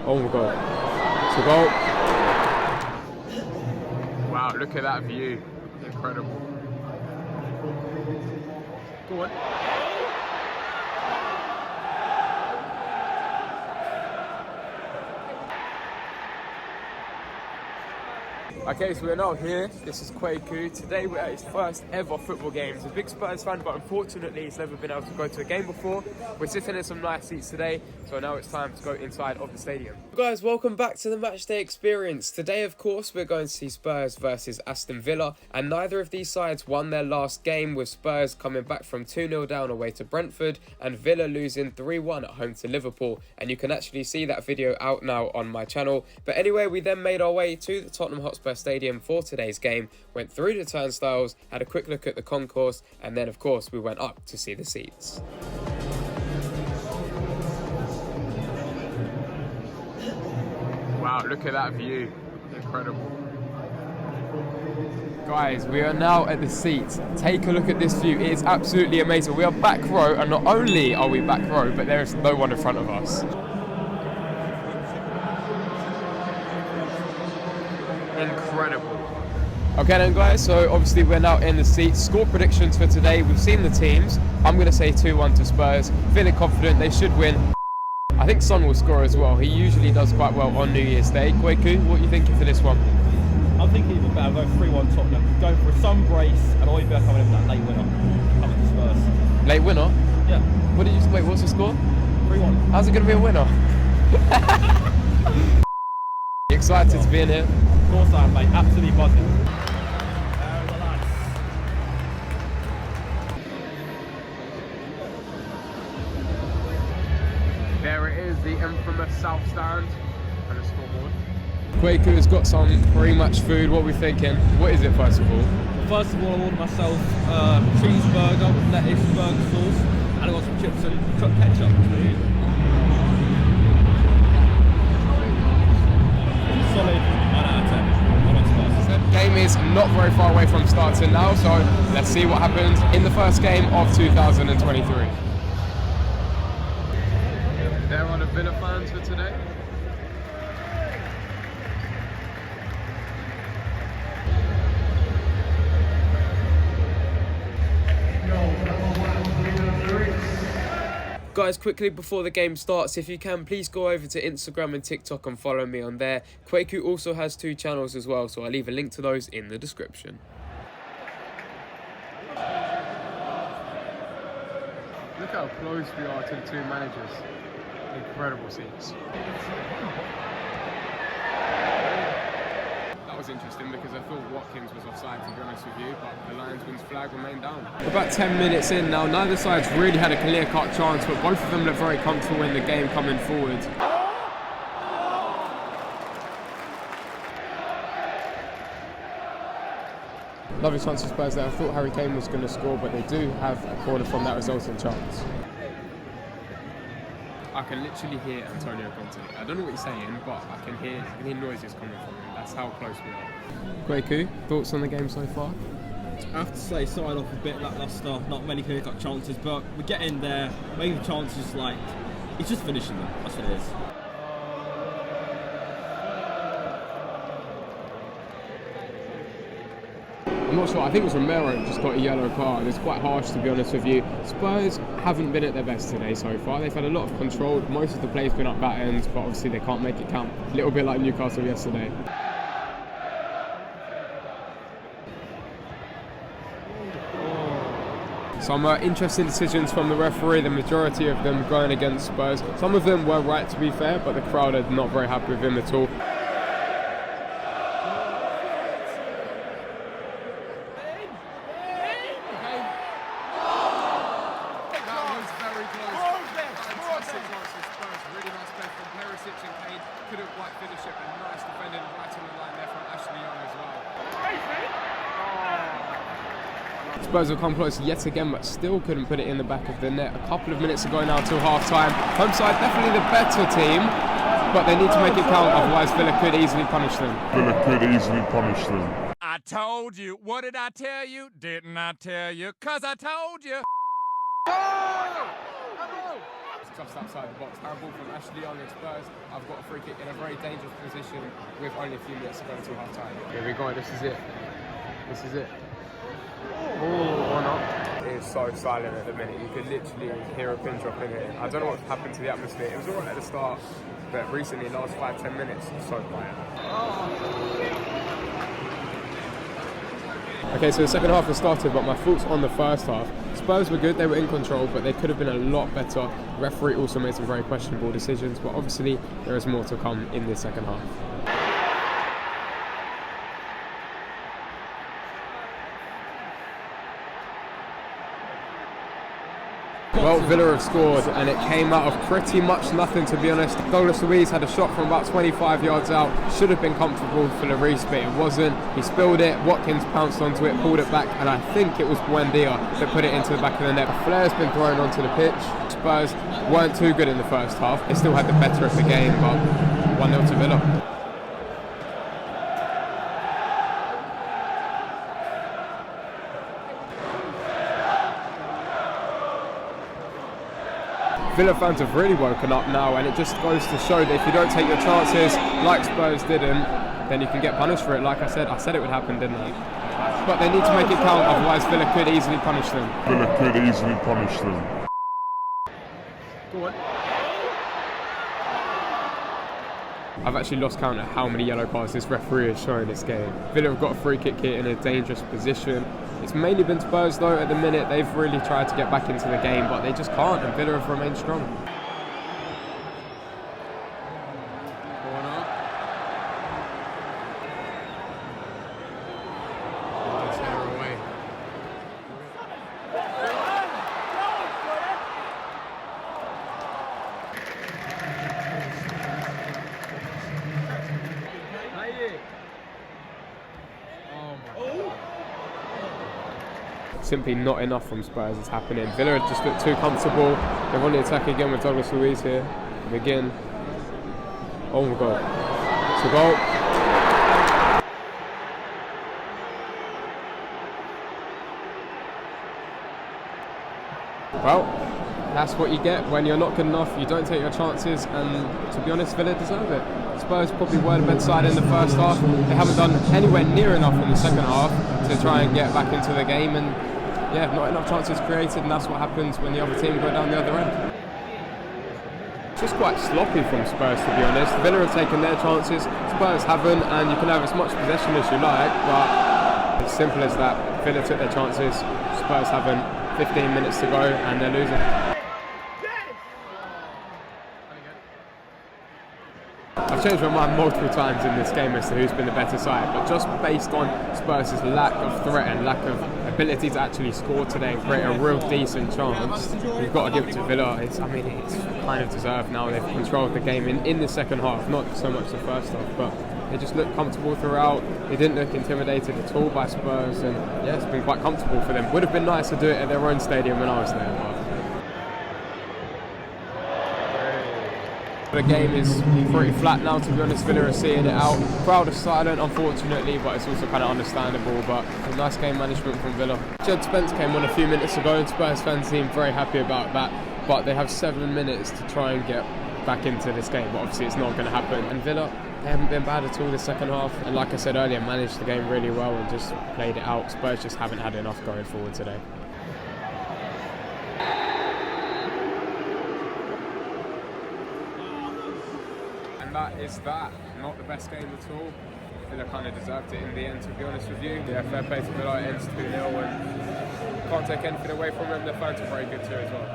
Oh my god. It's a goal. Wow, look at that view. Incredible. Go on. Okay, so we're now here. This is Kweku. Today we're at his first ever football game. He's a big Spurs fan, but unfortunately he's never been able to go to a game before. We're sitting in some nice seats today, so now it's time to go inside of the stadium. Guys, welcome back to the Matchday experience. Today, of course, we're going to see Spurs versus Aston Villa, and neither of these sides won their last game, with Spurs coming back from 2-0 down away to Brentford and Villa losing 3-1 at home to Liverpool. And you can actually see that video out now on my channel. But anyway, we then made our way to the Tottenham Hotspur Stadium for today's game, went through the turnstiles, had a quick look at the concourse, and then of course we went up to see the seats. Wow, look at that view. Incredible. Guys, we are now at the seats. Take a look at this view. It is absolutely amazing. We are back row, and not only are we back row, but there is no one in front of us. Incredible. Okay then guys, so obviously we're now in the seats. Score predictions for today. We've seen the teams. I'm going to say 2-1 to Spurs. Feeling confident they should win. I think Son will score as well. He usually does quite well on New Year's Day. Kweku, what are you thinking for this one? I'm thinking even better. Go 3-1 Tottenham. Going for some brace and I'll be coming in with that late winner. Coming to Spurs. Late winner? Yeah. What did you wait, what's the score? 3-1. How's it going to be a winner? You excited to be in here? Of course I am, mate. Absolutely buzzing. There it is, the infamous South Stand and a scoreboard. Kweku has got some pre-match food. What are we thinking? What is it first of all? First of all, I ordered myself a cheeseburger with lettuce, burger sauce, and I got some chips and cooked ketchup. Solid 9 out of 10. I'm on Spurs. The game is not very far away from starting now, so let's see what happens in the first game of 2023. There are the Villa fans for today. Guys, quickly before the game starts, if you can, please go over to Instagram and TikTok and follow me on there. Kweku also has 2 channels as well, so I'll leave a link to those in the description. Look how close we are to the 2 managers. Incredible seats. That was interesting because I thought Watkins was offside, to be honest with you, but the linesman's flag remained down. About 10 minutes in now, neither side's really had a clear-cut chance, but both of them look very comfortable in the game coming forward. Lovely chance for Spurs there. I thought Harry Kane was going to score, but they do have a corner from that resulting chance. I can literally hear Antonio Conte. I don't know what he's saying, but I can hear noises coming from him. That's how close we are. Kweku, thoughts on the game so far? I have to say, started off a bit lacklustre, not many clear-cut chances, but we're getting there, making chances like, it's just finishing them, that's what it is. I'm not sure, I think it was Romero who just got a yellow card. It's quite harsh, to be honest with you. Spurs haven't been at their best today so far. They've had a lot of control. Most of the play's been up that end, but obviously they can't make it count. A little bit like Newcastle yesterday. Some interesting decisions from the referee, the majority of them going against Spurs. Some of them were right, to be fair, but the crowd are not very happy with him at all. Couldn't quite finish it, but nice defending right on the line there from Ashley Young as well. Spurs will come close yet again, but still couldn't put it in the back of the net. A couple of minutes ago now till half time. Home side definitely the better team, but they need to make it count, otherwise Villa could easily punish them. I told you. What did I tell you? Didn't I tell you? 'Cause I told you. just outside the box. Handball from Ashley Young and Spurs. I've got a free kick in a very dangerous position with only a few minutes to go until half time. Here we go, this is it. This is it. Oh, or not. It is so silent at the minute. You could literally hear a pin drop in here. I don't know what's happened to the atmosphere. It was alright at the start, but recently, last 5-10 minutes, it's so quiet. Okay, so the second half has started, but my thoughts on the first half. Spurs were good, they were in control, but they could have been a lot better. The referee also made some very questionable decisions, but obviously there is more to come in this second half. Well, Villa have scored, and it came out of pretty much nothing, to be honest. Douglas Luiz had a shot from about 25 yards out. Should have been comfortable for Lloris, but it wasn't. He spilled it, Watkins pounced onto it, pulled it back, and I think it was Buendia that put it into the back of the net. A flare's been thrown onto the pitch. Spurs weren't too good in the first half. They still had the better of the game, but 1-0 to Villa. Villa fans have really woken up now, and it just goes to show that if you don't take your chances, like Spurs didn't, then you can get punished for it. Like I said it would happen, didn't I? But they need to make it count, otherwise Villa could easily punish them. Go on. I've actually lost count of how many yellow cards this referee has shown this game. Villa have got a free kick here in a dangerous position. It's mainly been Spurs though at the minute. They've really tried to get back into the game, but they just can't, and Villa have remained strong. Simply not enough from Spurs is happening. Villa just looked too comfortable. They're on the attack again with Douglas Luiz here. McGinn. Oh my god. It's a goal. Well, that's what you get when you're not good enough. You don't take your chances, and to be honest, Villa deserve it. Spurs probably were the better side in the first half. They haven't done anywhere near enough in the second half to try and get back into the game, and yeah, not enough chances created, and that's what happens when the other team go down the other end. It's just quite sloppy from Spurs, to be honest. Villa have taken their chances, Spurs haven't, and you can have as much possession as you like, but it's simple as that. Villa took their chances, Spurs haven't. 15 minutes to go, and they're losing. I've changed my mind multiple times in this game as to who's been the better side, but just based on Spurs' lack of threat and lack of ability to actually score today and create a real decent chance, you've got to give it to Villa. It's kind of deserved now. They've controlled the game in the second half, not so much the first half, but they just looked comfortable throughout. They didn't look intimidated at all by Spurs, and yeah, it's been quite comfortable for them. Would have been nice to do it at their own stadium when I was there, but the game is pretty flat now, to be honest. Villa are seeing it out. Crowd is silent, unfortunately, but it's also kind of understandable. But a nice game management from Villa. Jed Spence came on a few minutes ago, and Spurs fans seem very happy about that. But they have 7 minutes to try and get back into this game, but obviously it's not going to happen. And Villa, they haven't been bad at all this second half, and like I said earlier, managed the game really well and just played it out. Spurs just haven't had enough going forward today. And that is that. Not the best game at all. Villa kind of deserved it in the end, to be honest with you. Yeah, fair play to Villa. It ends 2-0, and can't take anything away from them. Their fans are very good too as well.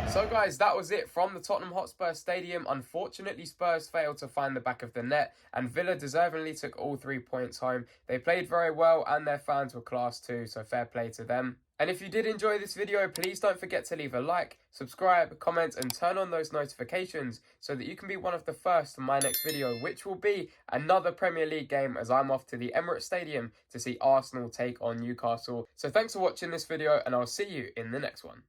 So guys, that was it from the Tottenham Hotspur Stadium. Unfortunately, Spurs failed to find the back of the net, and Villa deservingly took all 3 points home. They played very well, and their fans were class too, so fair play to them. And if you did enjoy this video, please don't forget to leave a like, subscribe, comment, and turn on those notifications so that you can be one of the first in my next video, which will be another Premier League game, as I'm off to the Emirates Stadium to see Arsenal take on Newcastle. So thanks for watching this video, and I'll see you in the next one.